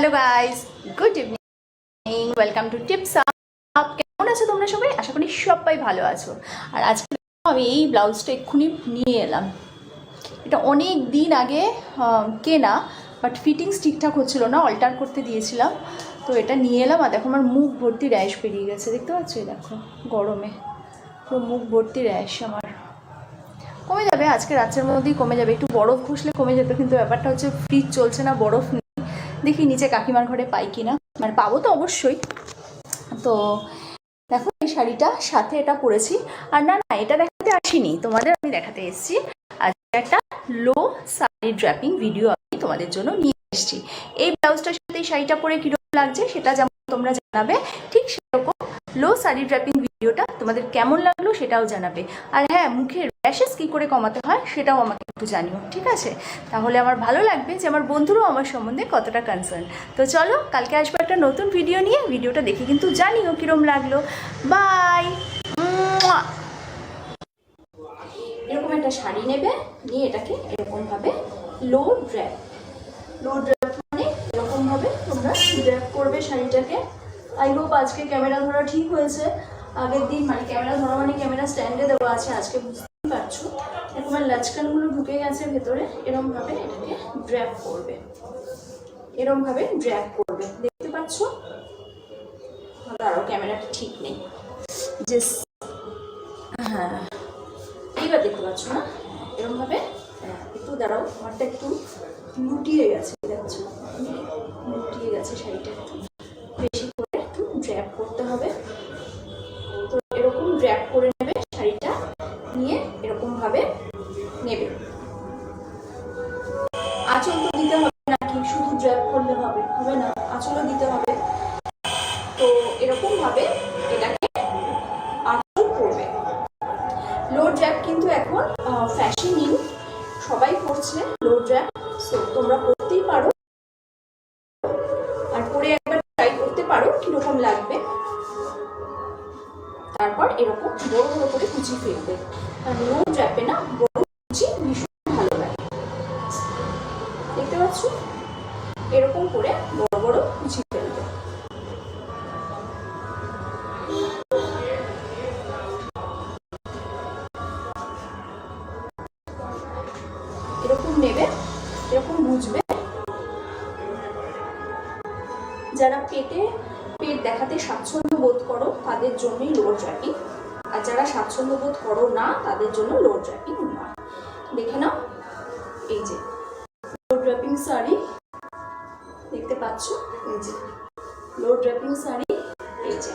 Hello guys, good evening, welcome to tips up. কেমন আছো তোমরা সবাই? আশা করি সবাই ভালো আছো। আর আজকে আমি এই ব্লাউজটা এক্ষুনি নিয়ে এলাম। এটা অনেক দিন আগে কেনা, বাট ফিটিংস ঠিকঠাক হচ্ছিলো না, অল্টার করতে দিয়েছিলাম। তো এটা নিয়ে এলাম। আর দেখো আমার মুখ ভর্তি র্যাশ বেরিয়ে গেছে, দেখতে পাচ্ছ? দেখো গরমে পুরো মুখ ভর্তি র্যাশ। আমার কমে যাবে, আজকে রাতের মধ্যেই কমে যাবে। একটু বরফ ঘষলে কমে যেত, কিন্তু ব্যাপারটা হচ্ছে ফ্রিজ চলছে না, বরফ নেই। দেখি নিচে কাকিমার ঘরে পাই কিনা, মানে পাবো তো অবশ্যই। তো দেখো এই শাড়িটা সাথে এটা পরেছি। আর না না, এটা দেখাতে আসিনি তোমাদের, আমি দেখাতে এসেছি আজকে একটা লো শাড়ি ড্র্যাপিং ভিডিও আমি তোমাদের জন্য নিয়ে এসেছি। এই ব্লাউজটার সাথে এই শাড়িটা পরে কীরকম লাগছে সেটা যেমন তোমরা জানাবে, ঠিক সেরকম লো শাড়ি ড্র্যাপিং ভিডিওটা তোমাদের কেমন লাগলো সেটাও জানাবে। আর হ্যাঁ, মুখের র্যাশেস কী করে কমাতে হয় সেটাও আমাকে একটু জানিও, ঠিক আছে? তাহলে আমার ভালো লাগবে যে আমার বন্ধুরাও আমার সম্বন্ধে কতটা কনসার্ন। তো চলো, কালকে আসবো একটা নতুন ভিডিও নিয়ে। ভিডিওটা দেখে কিন্তু জানিও কীরকম লাগলো। বাই। এরকম একটা শাড়ি নেবে, নিয়ে এটাকে এরকমভাবে লো ড্র্যাপ মানে এরকমভাবে তোমরা ড্র্যাপ করবে শাড়িটাকে। আই হোপ আজকে ক্যামেরা ধরা ঠিক হয়েছে। আগের দিন মানে ক্যামেরা ধরা মানে ক্যামেরা স্ট্যান্ডে দেওয়া আছে, আজকে বুঝতেই পারছো এরকম লাচকানগুলো ঢুকে গেছে ভেতরে। এরকমভাবে এটাকে ড্র্যাপ করবে, এরকমভাবে ড্র্যাপ করবে, দেখতে পাচ্ছ? আরও ক্যামেরাটা ঠিক নেই, হ্যাঁ এইবার দেখতে পাচ্ছ না? এরকমভাবে একটু দাঁড়াও, আমারটা একটু লুটিয়ে গেছে, দেখছো? লুটিয়ে গেছে শাড়িটা, একটু বেশি করে একটু ড্র্যাপ করতে হবে। তো এরকম ড্র্যাপ করে নেবে শাড়িটা, নিয়ে এরকমভাবে নেবে। আঁচল তো দিতে হবে নাকি, শুধু ড্র্যাপ করলে হবে না, আঁচলও দিতে হবে। তো এরকমভাবে এটাকে আঁচল করবে। লো ড্র্যাপ কিন্তু এখন ফ্যাশনিং, সবাই করছে লো ড্র্যাপ। সো তোমরা করতেই পারো, আর পরে একবার ট্রাই করতে পারো কিরকম লাগবে। তারপর এরকম বড় বড় করে কুচি ফেলবে। আর লো ড্র্যাপে না বড় কুচি ভীষণ ভালো লাগে, দেখতে পাচ্ছ? এরকম করে বড় বড় কুচি ফেলবে। এরকম নেবে, এরকম বুঝবে। যারা পেট দেখাতে স্বাচ্ছন্দ্য বোধ করো তাদের জন্যই লো ড্র্যাপিং, আর যারা স্বাচ্ছন্দ্য বোধ করো না তাদের জন্য লো ড্র্যাপিং নয়। দেখে নাও, এই যে লো ড্র্যাপিং শাড়ি, দেখতে পাচ্ছ? এই যে লো ড্র্যাপিং শাড়ি, এই যে